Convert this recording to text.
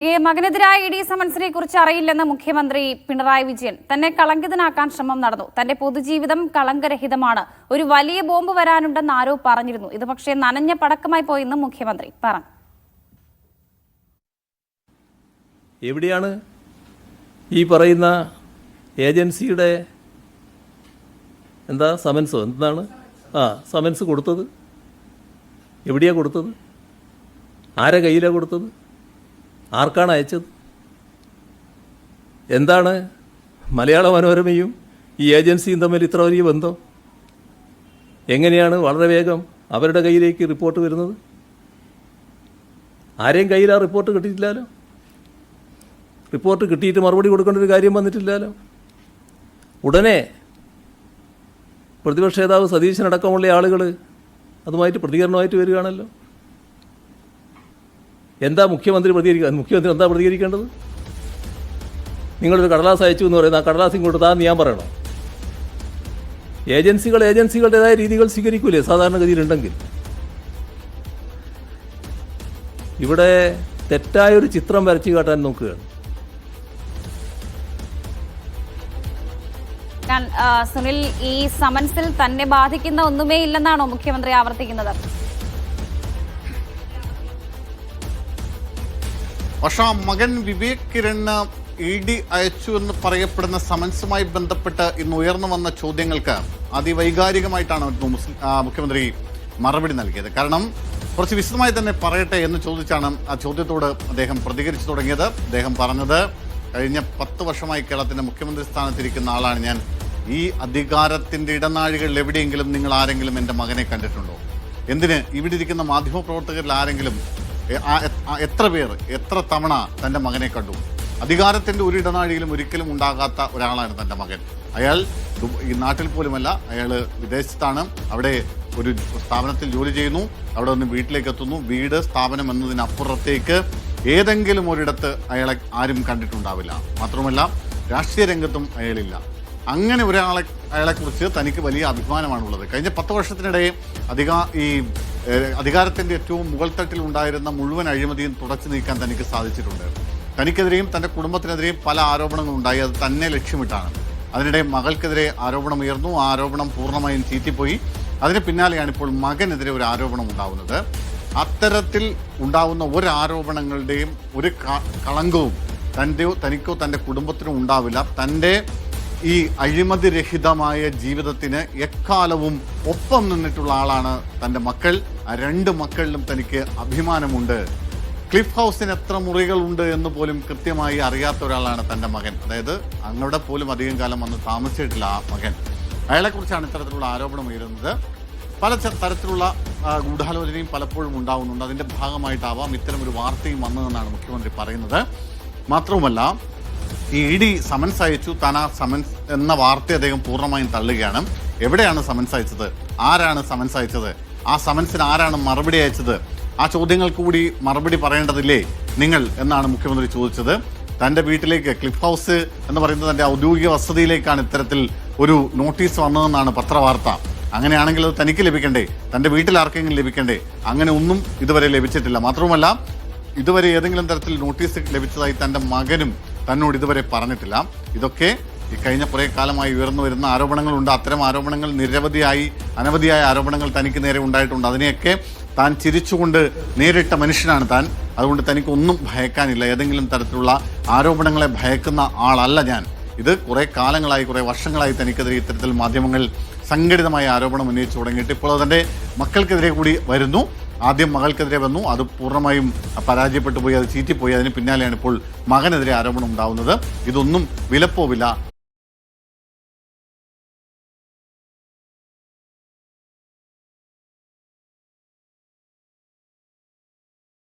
മകനെതിരായ ED സമൻസിനെ കുറിച്ച് അറിയില്ലെന്ന് മുഖ്യമന്ത്രി പിണറായി വിജയൻ. തന്നെ കളങ്കിതനാക്കാൻ ശ്രമം നടന്നു. തന്റെ പൊതുജീവിതം കളങ്കരഹിതമാണ്. ഒരു വലിയ ബോംബ് വരാനുണ്ടെന്ന് ആരോ പറഞ്ഞിരുന്നു. ഇത് പക്ഷേ നനഞ്ഞ പടക്കമായി പോയെന്ന് മുഖ്യമന്ത്രി പറഞ്ഞു. എവിടെയാണ് ഈ പറയുന്ന ഏജൻസിയുടെ സമൻസോ എന്താണ് സമൻസ് കൊടുത്തത്? എവിടെയാണ് കൊടുത്തത്? ആരെ കയ്യിലാണ് കൊടുത്തത്? ആർക്കാണ് അയച്ചത്? എന്താണ് മലയാള മനോരമയും ഈ ഏജൻസിയും തമ്മിൽ ഇത്ര വലിയ ബന്ധം? എങ്ങനെയാണ് വളരെ വേഗം അവരുടെ കയ്യിലേക്ക് റിപ്പോർട്ട് വരുന്നത്? ആരെയും കയ്യിൽ ആ റിപ്പോർട്ട് കിട്ടിയിട്ടില്ലല്ലോ. റിപ്പോർട്ട് കിട്ടിയിട്ട് മറുപടി കൊടുക്കേണ്ട ഒരു കാര്യം വന്നിട്ടില്ലല്ലോ. ഉടനെ പ്രതിപക്ഷ നേതാവ് സതീശനടക്കമുള്ള ആളുകൾ അതുമായിട്ട് പ്രതികരണമായിട്ട് വരികയാണല്ലോ. എന്താ മുഖ്യമന്ത്രി എന്താ പ്രതികരിക്കേണ്ടത്? നിങ്ങളൊരു കടലാസ് അയച്ചു എന്ന് പറയുന്നത് ആ കടലാസ് ഇങ്ങോട്ട് താന്ന് ഞാൻ പറയണോ? ഏജൻസികളുടേതായ രീതികൾ സ്വീകരിക്കൂലേ സാധാരണഗതിയിലുണ്ടെങ്കിൽ? ഇവിടെ തെറ്റായൊരു ചിത്രം വരച്ചു കാട്ടാൻ നോക്കുകയാണ്. സുനിൽ, ഈ സമൻസിൽ തന്നെ ബാധിക്കുന്ന ഒന്നുമേ ഇല്ലെന്നാണോ മുഖ്യമന്ത്രി ആവർത്തിക്കുന്നത്? പക്ഷേ മകൻ വിവേക് കിരണ് ED അയച്ചു എന്ന് പറയപ്പെടുന്ന സമൻസുമായി ബന്ധപ്പെട്ട് ഇന്ന് ഉയർന്നു വന്ന ചോദ്യങ്ങൾക്ക് അതിവൈകാരികമായിട്ടാണ് മുഖ്യമന്ത്രി മറുപടി നൽകിയത്. കാരണം കുറച്ച് വിശദമായി തന്നെ പറയട്ടെ എന്ന് ചോദിച്ചാണ് ആ ചോദ്യത്തോട് അദ്ദേഹം പ്രതികരിച്ചു തുടങ്ങിയത്. അദ്ദേഹം പറഞ്ഞത്, കഴിഞ്ഞ 10 വർഷമായി കേരളത്തിന്റെ മുഖ്യമന്ത്രി സ്ഥാനത്തിരിക്കുന്ന ആളാണ് ഞാൻ. ഈ അധികാരത്തിന്റെ ഇടനാഴികളിൽ എവിടെയെങ്കിലും നിങ്ങൾ ആരെങ്കിലും എൻ്റെ മകനെ കണ്ടിട്ടുണ്ടോ? എന്തിന് ഇവിടെ ഇരിക്കുന്ന മാധ്യമപ്രവർത്തകരിൽ ആരെങ്കിലും എത്ര പേർ എത്ര തവണ തൻ്റെ മകനെ കണ്ടു? അധികാരത്തിന്റെ ഒരു ഇടനാഴിയിലും ഒരിക്കലും ഉണ്ടാകാത്ത ഒരാളാണ് തൻ്റെ മകൻ. അയാൾ ഈ നാട്ടിൽ പോലുമല്ല, അയാൾ വിദേശത്താണ്. അവിടെ ഒരു സ്ഥാപനത്തിൽ ജോലി ചെയ്യുന്നു. അവിടെ നിന്ന് വീട്ടിലേക്ക് എത്തുന്നു. വീട് സ്ഥാപനം എന്നതിനപ്പുറത്തേക്ക് ഏതെങ്കിലും ഒരിടത്ത് അയാളെ ആരും കണ്ടിട്ടുണ്ടാവില്ല. മാത്രമല്ല രാഷ്ട്രീയ രംഗത്തും അയാളില്ല. അങ്ങനെ അയാളെക്കുറിച്ച് തനിക്ക് വലിയ അഭിമാനമാണുള്ളത്. കഴിഞ്ഞ 10 വർഷത്തിനിടെ അധികാരത്തിന്റെ ഏറ്റവും മുകൾ തട്ടിൽ ഉണ്ടായിരുന്ന മുഴുവൻ അഴിമതിയും തുടച്ചു നീക്കാൻ തനിക്ക് സാധിച്ചിട്ടുണ്ട്. തനിക്കെതിരെയും തൻ്റെ കുടുംബത്തിനെതിരെയും പല ആരോപണങ്ങളുണ്ടായി. അത് തന്നെ ലക്ഷ്യമിട്ടാണ്. അതിനിടെ മകൾക്കെതിരെ ആരോപണം ഉയർന്നു. ആ ആരോപണം പൂർണ്ണമായും ചീറ്റിപ്പോയി. അതിന് പിന്നാലെയാണ് ഇപ്പോൾ മകനെതിരെ ഒരു ആരോപണം ഉണ്ടാവുന്നത്. അത്തരത്തിൽ ഉണ്ടാവുന്ന ഒരാരോപണങ്ങളുടെയും ഒരു കളങ്കവും തനിക്കോ തൻ്റെ കുടുംബത്തിനോ ഉണ്ടാവില്ല. തൻ്റെ ഈ അഴിമതിരഹിതമായ ജീവിതത്തിന് എക്കാലവും ഒപ്പം നിന്നിട്ടുള്ള ആളാണ് തൻ്റെ മക്കൾ. ആ 2 മക്കളിലും തനിക്ക് അഭിമാനമുണ്ട്. ക്ലിഫ് ഹൗസിന് എത്ര മുറികളുണ്ട് എന്ന് പോലും കൃത്യമായി അറിയാത്ത ഒരാളാണ് തൻ്റെ മകൻ. അതായത് അങ്ങോട്ട് പോലും അധികം കാലം വന്ന് താമസിച്ചിട്ടില്ല ആ മകൻ. അയാളെക്കുറിച്ചാണ് ഇത്തരത്തിലുള്ള ആരോപണം ഉയരുന്നത്. പല തരത്തിലുള്ള ഗൂഢാലോചനയും പലപ്പോഴും ഉണ്ടാകുന്നുണ്ട്. അതിൻ്റെ ഭാഗമായിട്ടാവാം ഇത്തരമൊരു വാർത്തയും വന്നതെന്നാണ് മുഖ്യമന്ത്രി പറയുന്നത്. മാത്രവുമല്ല, ഈ ED സമൻസ് അയച്ചു, താൻ ആ സമൻസ് എന്ന വാർത്ത അദ്ദേഹം പൂർണ്ണമായും തള്ളുകയാണ്. എവിടെയാണ് സമൻസ് അയച്ചത്? ആരാണ് സമൻസ് അയച്ചത്? ആ സമൻസിന് ആരാണ് മറുപടി അയച്ചത്? ആ ചോദ്യങ്ങൾക്ക് കൂടി മറുപടി പറയേണ്ടതില്ലേ നിങ്ങൾ എന്നാണ് മുഖ്യമന്ത്രി ചോദിച്ചത്. തൻ്റെ വീട്ടിലേക്ക്, ക്ലിഫ് ഹൗസ് എന്ന് പറയുന്നത് തൻ്റെ ഔദ്യോഗിക വസതിയിലേക്കാണ് ഇത്തരത്തിൽ ഒരു നോട്ടീസ് വന്നതെന്നാണ് പത്രവാർത്ത. അങ്ങനെയാണെങ്കിൽ അത് തനിക്ക് ലഭിക്കണ്ടേ? തൻ്റെ വീട്ടിൽ ആർക്കെങ്കിലും ലഭിക്കണ്ടേ? അങ്ങനെ ഒന്നും ഇതുവരെ ലഭിച്ചിട്ടില്ല. മാത്രവുമല്ല, ഇതുവരെ ഏതെങ്കിലും തരത്തിൽ നോട്ടീസ് ലഭിച്ചതായി തൻ്റെ മകനും തന്നോട് ഇതുവരെ പറഞ്ഞിട്ടില്ല. ഇതൊക്കെ ഈ കഴിഞ്ഞ കുറേ കാലമായി ഉയർന്നു വരുന്ന ആരോപണങ്ങളുണ്ട്. അത്തരം ആരോപണങ്ങൾ അനവധിയായ ആരോപണങ്ങൾ തനിക്ക് നേരെ ഉണ്ടായിട്ടുണ്ട്. അതിനെയൊക്കെ താൻ ചിരിച്ചുകൊണ്ട് നേരിട്ട മനുഷ്യനാണ് താൻ. അതുകൊണ്ട് തനിക്കൊന്നും ഭയക്കാനില്ല. ഏതെങ്കിലും തരത്തിലുള്ള ആരോപണങ്ങളെ ഭയക്കുന്ന ആളല്ല ഞാൻ. ഇത് കുറേ കാലങ്ങളായി, കുറേ വർഷങ്ങളായി തനിക്കെതിരെ ഇത്തരത്തിൽ മാധ്യമങ്ങൾ സംഘടിതമായ ആരോപണം ഉന്നയിച്ചു തുടങ്ങിയിട്ട് ഇപ്പോൾ അതിൻ്റെ മക്കൾക്കെതിരെ കൂടി വരുന്നു. ആദ്യം മകൾക്കെതിരെ വന്നു, അത് പൂർണ്ണമായും പരാജയപ്പെട്ടു പോയി, അത് ചീറ്റിപ്പോയി. അതിന് പിന്നാലെയാണ് ഇപ്പോൾ മകനെതിരെ ആരോപണം ഉണ്ടാവുന്നത്. ഇതൊന്നും വിലപ്പോവില്ല.